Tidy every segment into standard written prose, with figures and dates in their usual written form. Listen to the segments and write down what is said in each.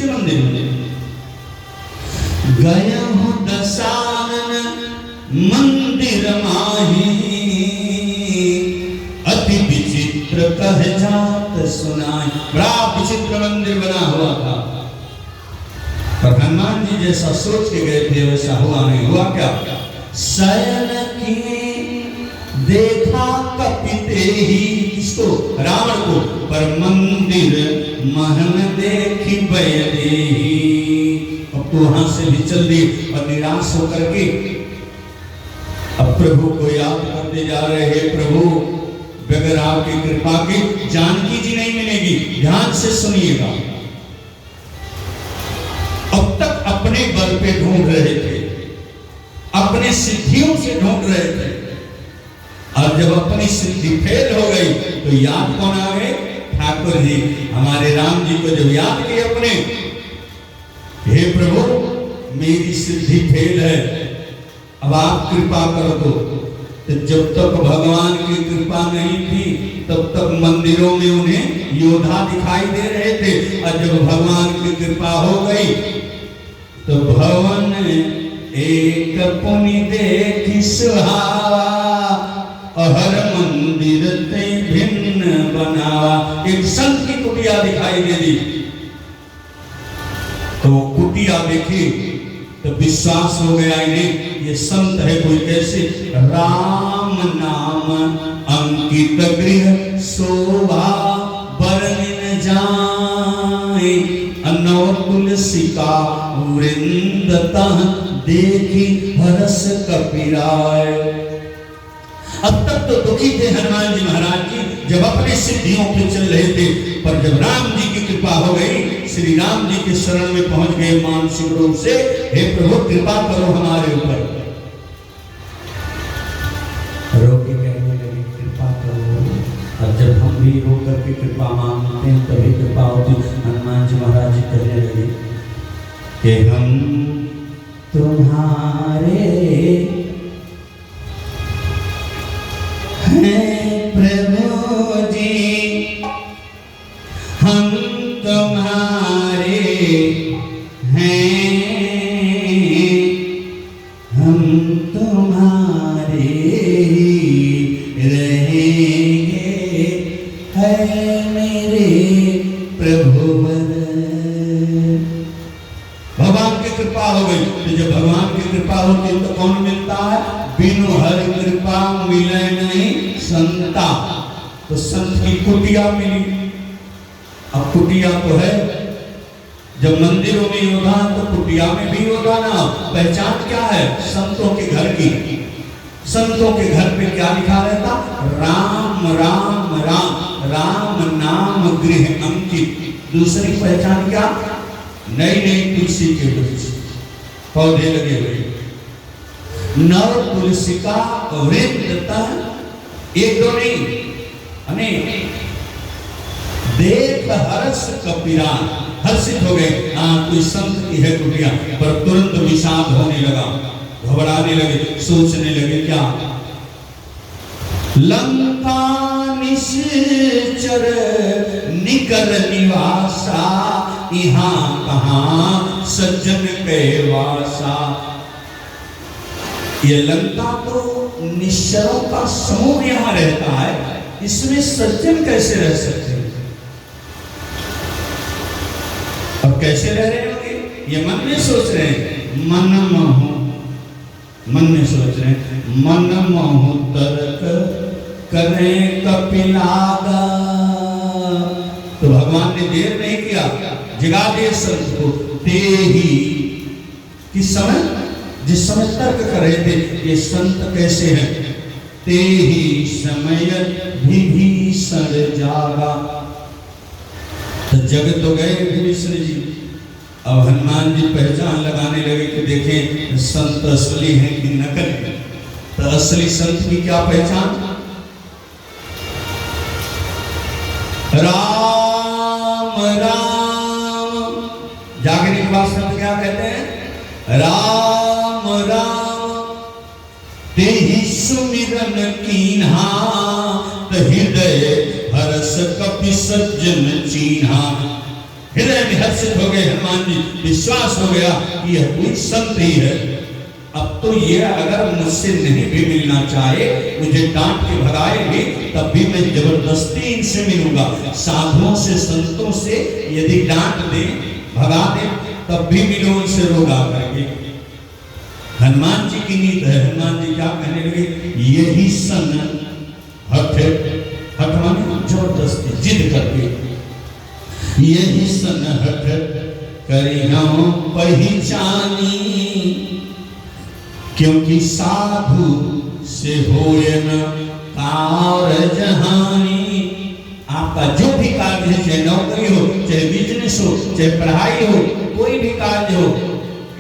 किसके मंदिर में? गया हूँ दसानन मंदिर माही, अति विचित्र कह जात सुनाई। बड़ा विचित्र मंदिर बना हुआ था, पर हनुमान जी जैसा सोच के गए थे वैसा हुआ नहीं। हुआ क्या? शयन की देखा कपिते ही, किसको? रावण को। पर मंदिर महन देखी बयदेही, अब तो वहां से भी चल दी और निराश होकर के अब प्रभु को याद करते जा रहे हैं। प्रभु बगैर आपकी कृपा की जानकी जी नहीं मिलेगी। ध्यान से सुनिएगा, अब तक अपने बल पे ढूंढ रहे थे, अपने सिद्धियों से ढूंढ रहे थे, और जब अपनी सिद्धि फेल हो गई तो याद कौन आ गए? ठाकुर जी। हमारे राम जी को जब याद किए अपने, हे प्रभु मेरी सिद्धि फेल है, अब आप कृपा कर दो। तो जब तक भगवान की कृपा नहीं थी तब तक मंदिरों में उन्हें योद्धा दिखाई दे रहे थे, और जब भगवान की कृपा हो गई तो भवन एक पुनि देखि सुहावा, हर मंदिर ते भिन्न बनावा। एक संत की कुटिया दिखाई दे दी, तो कुटिया देखी तो विश्वास हो गया इन्हें, ये संत है कोई कैसे। राम नाम अंकित गृह शोभा बरन जाए, अनौ तुलसी का वृंद तह देखी हरस कपिराय। अब तक तो दुखी थे हनुमान जी महाराज जी जब अपने सिद्धियों पे चल रहे थे, पर जब राम जी की कृपा हो गई, श्री राम जी के शरण में पहुंच गए मानसिक रूप से, हे प्रभु कृपा करो हमारे ऊपर। रो के कहने लगे कृपा करो, और जब हम भी रो करके कृपा मांगते हैं तभी कृपा होती। हनुमान जी महाराज जी कहने लगे कि हम तुम्हारे हैं प्रभु जी, हम तुम्हारे हैं, हम तुम्हारे रहेंगे, है मेरे प्रभुवर। भगवान की कृपा हो गई, तो जब भगवान की कृपा होती है तो कौन मिलता है? बिनु हर कृपा मिले नहीं संता। तो संत की कुटिया मिली। अब कुटिया तो है, जब मंदिरों में योद्धा तो कुटिया में भी योद्धा ना। पहचान क्या है? संतों के घर की। संतों के घर पे क्या लिखा रहता? राम राम राम, राम नाम गृह अंकित। दूसरी पहचान क्या? नई नई तुलसी के वृक्ष पौधे लगे हुए, नव तुलसी का वृंद, एक दो नहीं अनेक, देख हर्ष कपिरान, हर्षित हो गए। हाँ कोई संत की है कुटिया, पर तुरंत विषाद होने लगा, घबराने लगे, सोचने लगे क्या? लंका निश्चर निकर निवासा, यहाँ कहाँ सज्जन के वासा। ये लंका तो निश्चरों का समूह यहाँ रहता है, इसमें सज्जन कैसे रह सकते हैं? अब कैसे रह रहे होंगे? ये मन में सोच रहे हैं, मन में सोच रहे हैं, मन मोह तर्क करें कपिलागा। तो भगवान ने देर नहीं किया, जगा दे संत को। देही किस समय? जिस समय तर्क कर रहे थे ये संत कैसे हैं, ते ही समय विभीषण जागा। तो जग तो गए विभीषण जी, अब हनुमान जी पहचान लगाने लगे कि देखें संत असली है कि नकली। तो असली संत की क्या पहचान? राम राम, जागने के बाद संत क्या कहते हैं? राम राम तेहि सुमिरन कीन्हा, हृदय हर्ष कपि सज्जन चीन्हा। हृदय में हर्षित हो गए हनुमान जी, विश्वास हो गया कि यह कोई संत ही है। अब तो ये अगर मुझसे नहीं भी मिलना चाहे, मुझे डांट के भगाए भी, तब भी मैं जबरदस्ती इनसे मिलूंगा। साधुओं से संतों से यदि डांट दे भगा दे तब भी मिलो उनसे रोगा करके। हनुमान जी की नीत है। हनुमान जी क्या कहने लगे, यही सन हठ माने जबरदस्ती जिद करके, यही सन हठ करिया पहचानी, क्योंकि साधु से होए न कारजहानी। आपका जो भी कार्य है, चाहे नौकरी हो, चाहे बिजनेस हो, चाहे पढ़ाई हो, कोई भी कार्य हो,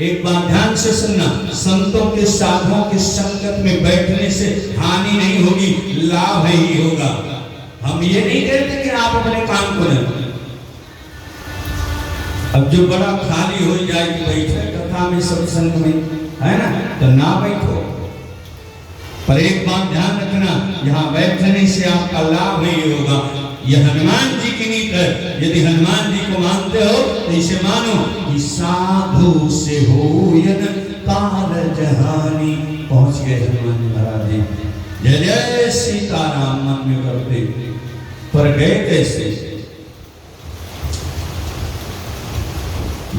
एक बात ध्यान से सुनना, संतों के साधुओं के संगत में बैठने से हानि नहीं होगी, लाभ ही होगा। हम ये नहीं कहते कि आप अपने काम को न, अब जो बड़ा खाली हो जाए कि बैठे कथा में सत्संग में, है ना, तो ना बैठो। पर एक बात ध्यान रखना, यहाँ बैठने से आपका लाभ नहीं होगा। यह हनुमान जी की नीति है। यदि हनुमान जी को मानते हो तो इसे मानो कि साधु से होयन कारजहानी। पहुंच गए हनुमान जी महाराज जी, जय जय सीताराम मन में करते, पर गए कैसे?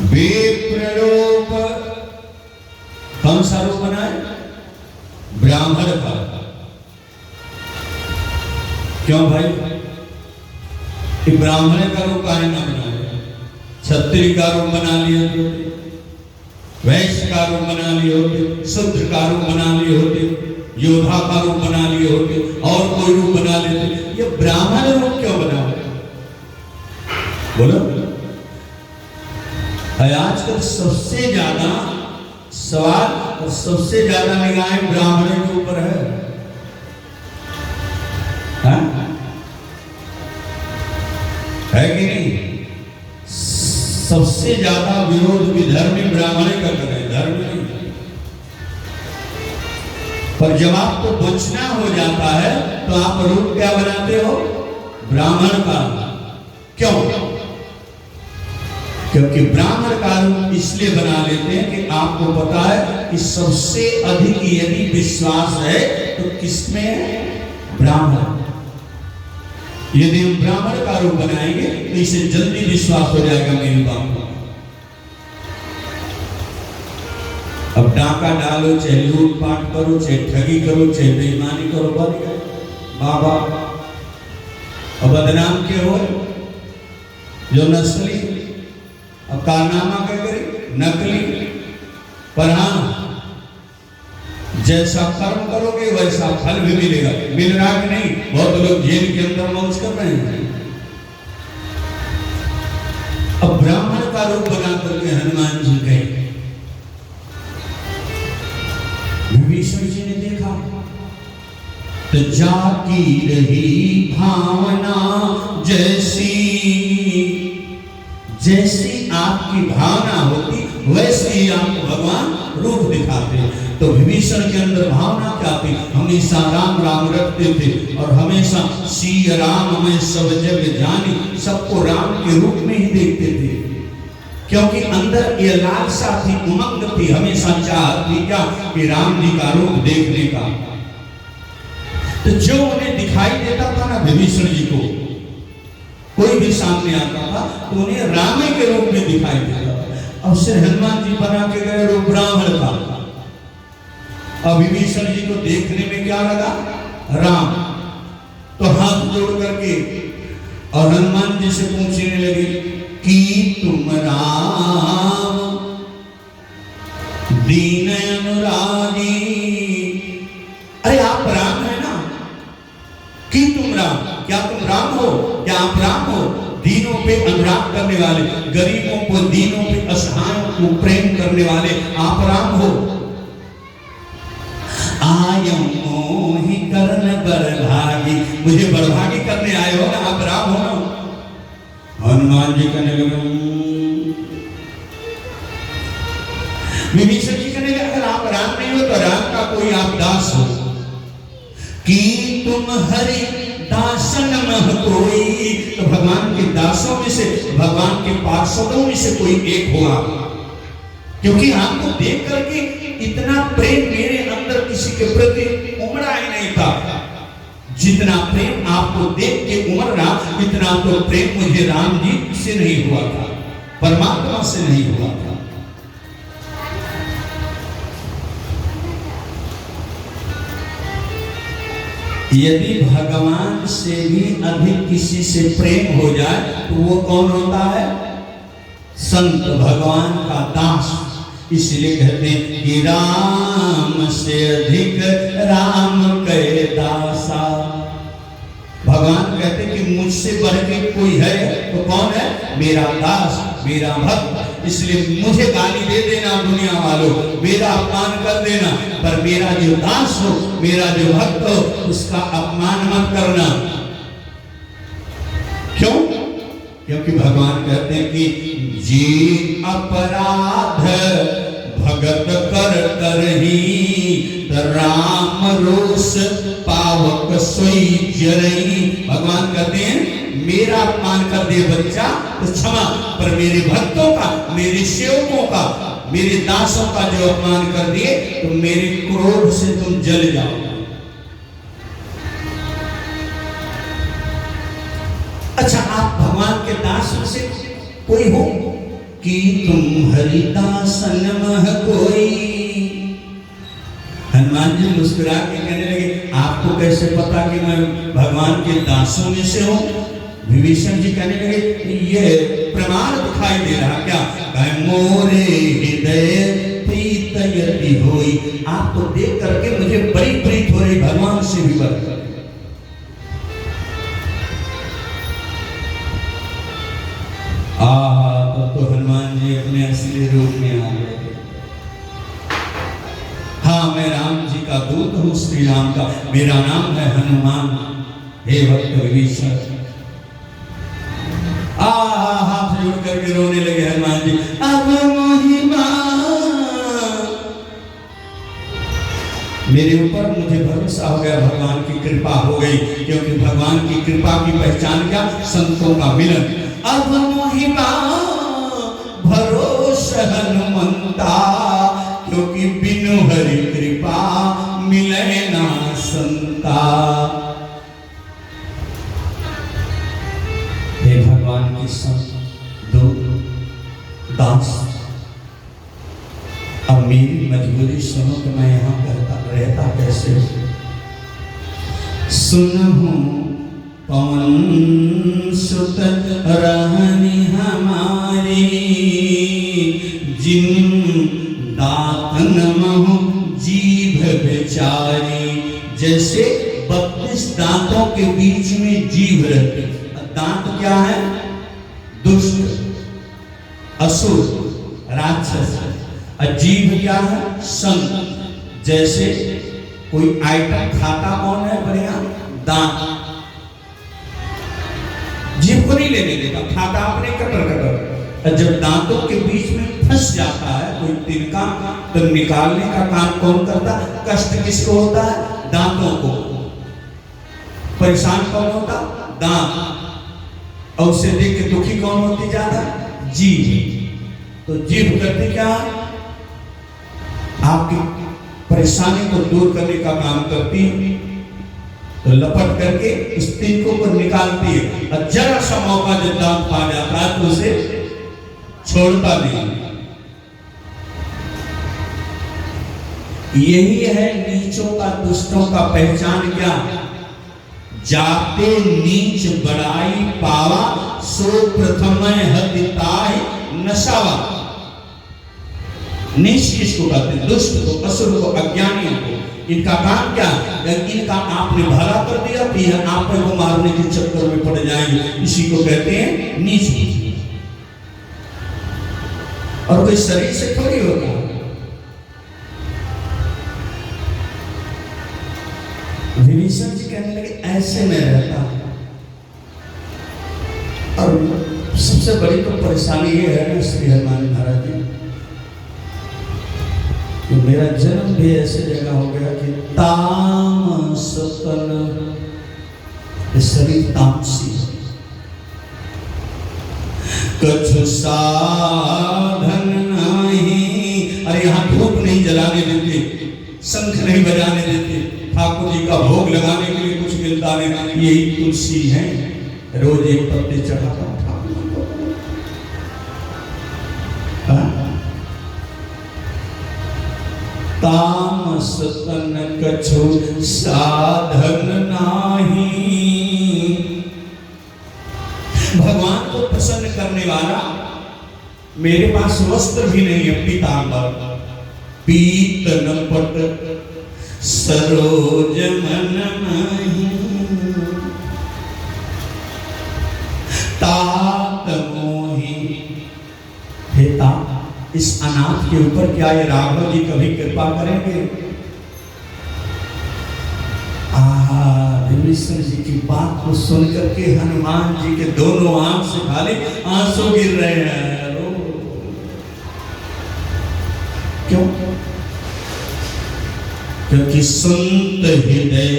विप्र रूप, कौन सा रूप बनाए? ब्राह्मण का। क्यों भाई? ब्राह्मण का रूप काहे ना बनाए? क्षत्रिय का रूप बना लिए होते, वैश्य का रूप बना लिए होते, शूद्र का रूप बना लिए होते, योद्धा का रूप बना लिए होते, और कोई रूप बना लेते। ये ब्राह्मण रूप क्यों बना? बोलो। आजकल सबसे ज्यादा सवाल और सबसे ज्यादा निगाहें ब्राह्मणों के ऊपर है, है कि नहीं? सबसे ज्यादा विरोध विधर्मी ब्राह्मण का करे, धर्म नहीं। पर जब आपको बचना हो जाता है तो आप रूप क्या बनाते हो? ब्राह्मण का। क्यों? क्योंकि ब्राह्मण का रूप इसलिए बना लेते हैं कि आपको पता है कि सबसे अधिक यदि विश्वास है तो किसमें है? ब्राह्मण। यदि हम ब्राह्मण का रूप बनाएंगे तो इसे जल्दी विश्वास हो जाएगा मेरी बात को। अब डाका डालो, चाहे लूटपाट करो, चाहे ठगी करो, चाहे बेईमानी करो, बन गए बाबा। अब बदनाम के हो जो नस्ली, अब कारनामा क्या करे? नकली। पर हाँ, जैसा कर्म करोगे वैसा फल भी मिलेगा। मिल रहा कि नहीं? बहुत लोग जेल के अंदर मौज कर रहे हैं। अब ब्राह्मण का रूप बना करके हनुमान जी गए। विभीषण जी ने देखा तो जाकी रही भावना जैसी, जैसी आपकी भावना होती वैसे ही आपको भगवान रूप दिखाते। तो विभीषण के अंदर भावना क्या थी? हमेशा राम राम रखते थे और हमेशा सिया राम हमें सब जग जानी, सबको राम के रूप में ही देखते थे। क्योंकि अंदर ये लालसा थी, उमंग थी, हमेशा चाह थी क्या कि राम जी का रूप देखने का। तो जो उन्हें दिखाई देता था ना विभीषण जी को, कोई भी सामने आता था तो उन्हें राम के रूप में दिखाई देता था। अब से हनुमान जी बना के गए रूप ब्राह्मण का। अब विभीषण जी को देखने में क्या लगा? राम। तो हाथ जोड़ करके और हनुमान जी से पूछने लगे कि तुम राम दीन अनुरागी। अरे आप राम है ना? कि तुम राम, क्या तुम राम हो? क्या आप राम हो? दीनों पे अनुराग करने वाले, गरीबों को, दीनों पे, असहायों को प्रेम करने वाले आप राम हो। आयो मोहि करन बरभागी, मुझे बरभागी करने आए हो ना, आप राम हो ना? हनुमान जी कहने लगे, विभीषण जी कहने लगे अगर आप राम नहीं हो तो राम का कोई आप दास हो। कि तुम हरि दासन मह कोई, तो भगवान के दासों में से, भगवान के पार्षदों में से कोई एक हुआ। क्योंकि आपको देख करके इतना प्रेम मेरे अंदर किसी के प्रति उमड़ा ही नहीं था। जितना प्रेम आपको देख के उमड़ रहा, इतना तो प्रेम मुझे राम जी से नहीं हुआ था, परमात्मा से नहीं हुआ था। यदि भगवान से भी अधिक किसी से प्रेम हो जाए तो वो कौन होता है? संत, भगवान का दास। इसलिए कहते हैं कि राम से अधिक राम के दासा। भगवान कहते हैं कि मुझसे बढ़ के कोई है तो कौन है? मेरा दास, मेरा भक्त। इसलिए मुझे गाली दे देना दुनिया वालों, मेरा अपमान कर देना, पर मेरा जो दास हो, मेरा जो भक्त हो, उसका अपमान मत करना। क्यों? क्योंकि भगवान कहते हैं कि जी अपराध भगत कर करही, राम रोष पावक सोई जरही। भगवान कहते हैं मेरा अपमान कर दे बच्चा तो क्षमा, पर मेरे भक्तों का, मेरे सेवकों का, मेरे दासों का जो अपमान कर दिए तो मेरे क्रोध से तुम जल जाओ। अच्छा, आप भगवान के दास में से कोई हो कि तुम हरिदासन मह कोई। हनुमान जी मुस्कुरा के कहने लगे आपको कैसे पता कि मैं भगवान के दासों में से हूं? विभीषण जी कहने लगे ये प्रमाण दिखाई दे रहा क्या? मोरे हृदय प्रीत यदि होई, आपको देख करके मुझे बड़ी प्रीत हो रही, भगवान से भी बढ़कर। तो हनुमान जी अपने असली रूप में आ गए। हाँ, मैं राम जी का दूत हूँ, श्री राम का, मेरा नाम है हनुमान। हे भक्त विभीषण, हाथ जोड़ करके रोने लगे हनुमान जी। अब महिमा मेरे ऊपर मुझे भरोसा हो गया, भगवान की कृपा हो गई। क्योंकि भगवान की कृपा की पहचान क्या? संतों का मिलन। अब महिमा भरोसा हनुमंता, क्योंकि बिनु हरि कृपा मिले ना संता। हे भगवान के संत दूत दास, अब मेरी मजबूरी सुनो कि मैं यहाँ रहता कैसे। सुनहु पवन सुत रहनी हमारी, जिन दातन महु जीभ बेचारी। जैसे 32 दांतों के बीच में जीभ रहती। दांत क्या है? दुष्ट, असुर, राक्षस। जीभ क्या है? संत। जैसे कोई आइटम खाता कौन है? बढ़िया दांत। जीभ को नहीं लेने देता, खाता अपने कटर कटर। जब दांतों के बीच में फंस जाता है कोई तिनका, तो निकालने का काम कौन करता? कष्ट किसको होता है? दांतों को। परेशान कौन होता? दांत। और उसे देख के दुखी कौन होती ज्यादा? जीभ। तो जीभ करती क्या? आपकी परेशानी को दूर करने का काम करती, तो लपट करके उस तिनकों को निकालती है। और जरा सा मौका जब दांत पा जाता है तो उसे छोड़ता नहीं। यही है नीचों का, दुष्टों का पहचान क्या? जाते नीच बड़ाई पावा, सो प्रथम हतिताय नशावा। नीच किसको कहते? दुष्ट को, असुर को, अज्ञानियों को। इनका काम क्या? इनका आपने भला कर दिया, फिर आप को मारने के चक्कर में पड़ जाएंगे। इसी को कहते हैं नीच। और कोई शरीर से थोड़ी होता है। विभीषण जी कहने लगे ऐसे में रहता। और सबसे बड़ी तो परेशानी ये है ना श्री हनुमान महाराज जी, कि मेरा जन्म भी ऐसे जगह हो गया कि तामस तन ये शरीर तामसी है। कछु साधन नहीं, अरे यहाँ धूप नहीं जलाने देते, शंख नहीं बजाने देते, ठाकुर जी का भोग लगाने के लिए कुछ मिलता नहीं। यही तुलसी है, रोज एक पत्ते चढ़ाता हूँ ठाकुर जी को। तामस तन कछु साधन नाही, भगवान को प्रसन्न करने वाला। मेरे पास वस्त्र भी नहीं है पीतांबर, पीतन पट सरोज मन नहीं, तात मोहि। हे तात, इस अनाथ के ऊपर क्या ये राघव जी कभी कृपा करेंगे? विष्णु जी की बात को सुनकर के हनुमान जी के दोनों आंख से खाली आंसू गिर रहे हैं। क्यों? क्योंकि संत हृदय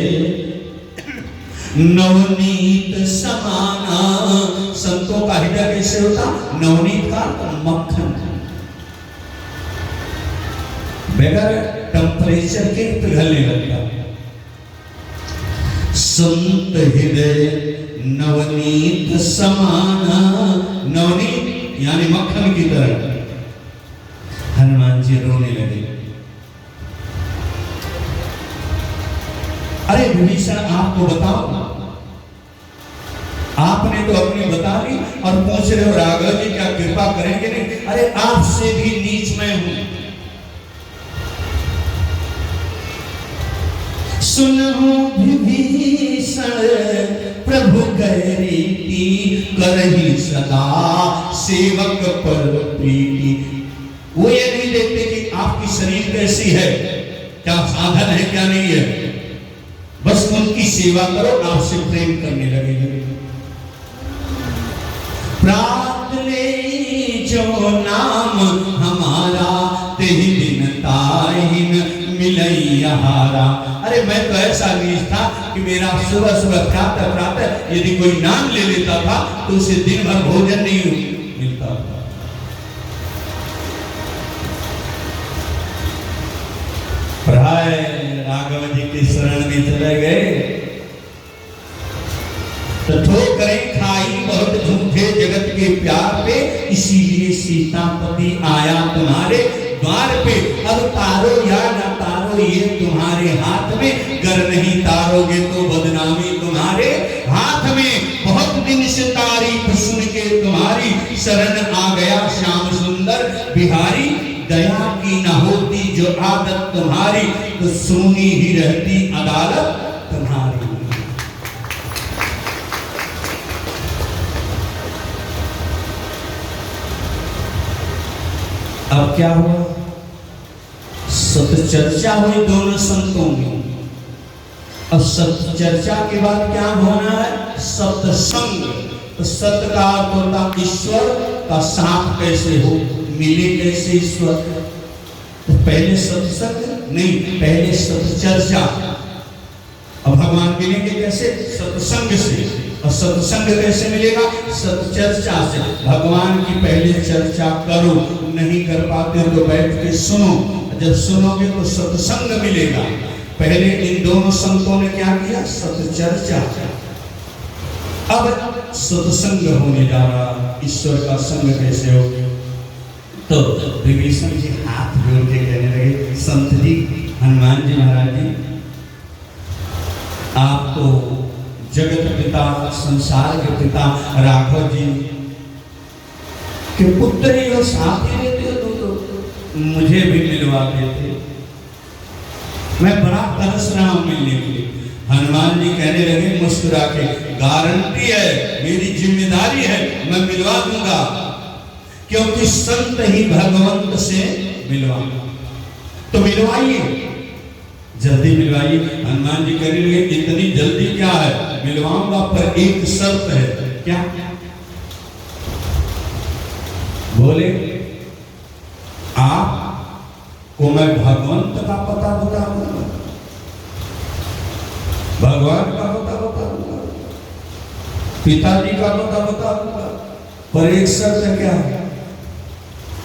नवनीत समाना। संतों का हृदय कैसे होता? नवनीत का मक्खन, बगैर टेम्परेचर के पिघलने लगता। संत हृदय नवनीत समाना, नवनीत यानी मक्खन की तरह। हनुमान जी रोने लगे। अरे विभीषण, आपको बताओ, आपने तो अपनी बता ली और पूछ रहे हो राघव जी क्या कृपा करेंगे? नहीं, अरे आपसे भी नीच मैं हूं। सुनहु विभीषण प्रभु कह रीति, करहि सदा सेवक पर प्रीति। वो ये नहीं देखते कि आपकी शरीर कैसी है, क्या साधन है क्या नहीं है, बस उनकी सेवा करो, आपसे प्रेम करने लगेंगे। प्राप्त ले जो नाम हमारा, तेहि दिन ताहिन मिलैया हारा। अरे मैं तो ऐसा नीच था कि मेरा सुबह सुबह प्रातः प्रातः यदि कोई नाम ले लेता था तो उसे दिन भर भोजन नहीं मिलता था। प्राय राघव जी के शरण में चले गए तो ठोकरें खाई बहुत झूठे जगत के प्यार पे, इसीलिए सीतापति आया तुम्हारे द्वार पे। अब तारो या न तारो ये तुम्हारे हाथ में, गर नहीं तारोगे तो बदनामी तुम्हारे हाथ में। बहुत दिन से तारीफ सुन के तुम्हारी शरण आ गया श्याम सुंदर बिहारी। दया की न होती जो आदत तुम्हारी, तो सुनी ही रहती अदालत तुम्हारी। अब क्या हुआ? सत्य चर्चा हुई दोनों संतों में। अब सत्य चर्चा के बाद क्या होना है? सत्संग। तो सत्य का अर्थ होता ईश्वर का साथ कैसे हो, मिले कैसे ईश्वर। तो पहले सत्संग नहीं, पहले सत्य चर्चा। अब भगवान मिलेंगे कैसे? सत्संग से। और सत्संग कैसे मिलेगा? सत्य चर्चा से। भगवान की पहले चर्चा करो, नहीं कर पाते तो बैठ के सुनो, जब सुनोगे तो सत्संग मिलेगा। पहले इन दोनों संतों ने क्या किया? सत्य चर्चा। अब सत्संग होने जा रहा, ईश्वर का संग कैसे हो। तो विभीषण जी हाथ जोड़ के कहने लगे, संत जी, हनुमान जी महाराज जी, आप तो जगत पिता, संसार के पिता राघव जी के पुत्र ही हो, साथ ही रहते हो, तो मुझे भी मिलवा देते, मैं बड़ा तरस रहा हूं मिलने के लिए। हनुमान जी कहने लगे मुस्कुरा के, गारंटी है, मेरी जिम्मेदारी है, मैं मिलवा दूंगा, क्योंकि संत ही भगवंत से मिलवाएगा। तो मिलवाइए, जल्दी मिलवाइए। हनुमान जी कहने लगे इतनी जल्दी क्या है, मिलवाऊंगा, पर एक शर्त है। क्या? बोले, आप को मैं भगवंत का पता बताऊंगा, भगवान का पता बताऊंगा। पिताजी का पता बता दूंगा, पर एक शर्त क्या है,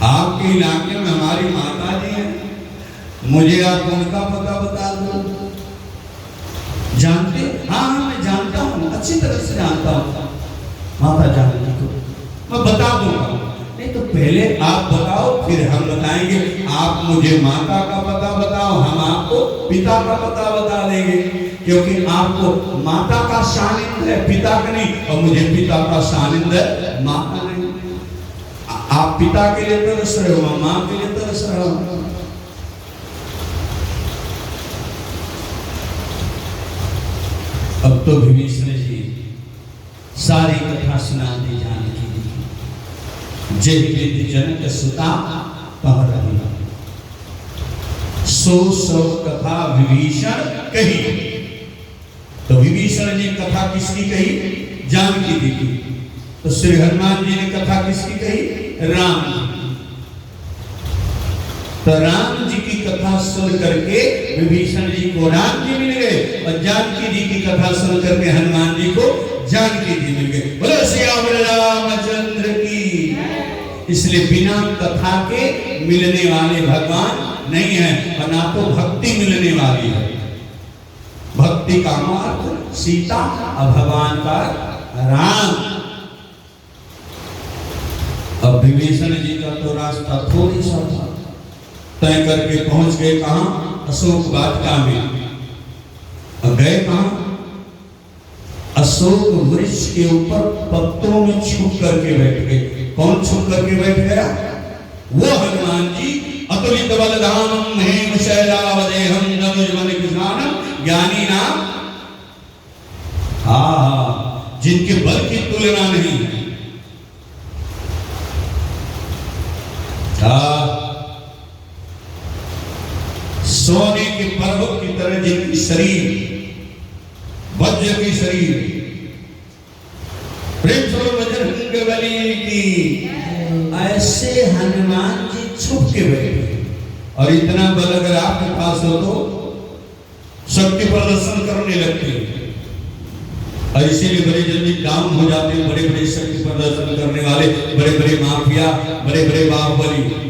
आपके इलाके में हमारी माता जी हैं, मुझे आप उनका पता बता दो। जानते? हाँ मैं जानता हूँ, अच्छी तरह से जानता हूँ माता जानती को, मैं बता दूंगा। नहीं तो पहले आप बताओ फिर हम बताएंगे। आप मुझे माता का पता बताओ, हम आपको पिता का पता बता देंगे, क्योंकि आपको माता का सानिध्य है, पिता का नहीं, और मुझे पिता का सानिध्य है, माँ का नहीं। आप पिता के लिए तरस रहे हो, माँ के लिए तरस रहे हो। अब तो विभीषण जी सारी कथा सुना दी जानकी जी। जय विधि जनक सुता कह रही, सो सब कथा विभीषण कही। तो विभीषण ने कथा किसकी कही? जानकी जी की। तो श्री हनुमान जी ने कथा किसकी कही? राम जी। तो राम जी की कथा सुन करके विभीषण जी को राम जी मिल गए, और जानकी जी की कथा सुन करके हनुमान जी को जानकी जी मिल गए। बोलो सियावर रामचंद्र की। इसलिए बिना कथा के मिलने वाले भगवान नहीं है, और ना तो भक्ति मिलने वाली है। भक्ति का मार्ग सीता और भगवान का राम। अब विभीषण जी का तो रास्ता थोड़ी सा था, तय करके पहुंच गए कहां? अशोक वाटिका में। अब गए कहां? अशोक वृक्ष के ऊपर पत्तों में छुप करके बैठ गए। कौन छुप करके बैठ गया? वो हनुमान जी। अतुलित बलधामं हेम शैलावदेहं नवयुवन किसानम ज्ञानी नाम। जिनके बल की तुलना नहीं है। सोने के पर्वत की तरह जिनकी शरीर वज्र की शरीर, प्रेम बजरंग बली की, ऐसे हनुमान जी छुप के बैठे। और इतना बल अगर आपके पास हो तो शक्ति प्रदर्शन करने लगते हैं, और इसीलिए बड़े जल्दी डाउन हो जाते हैं बड़े बड़े शक्ति प्रदर्शन करने वाले, बड़े बड़े माफिया, बड़े बड़े बाहुबली।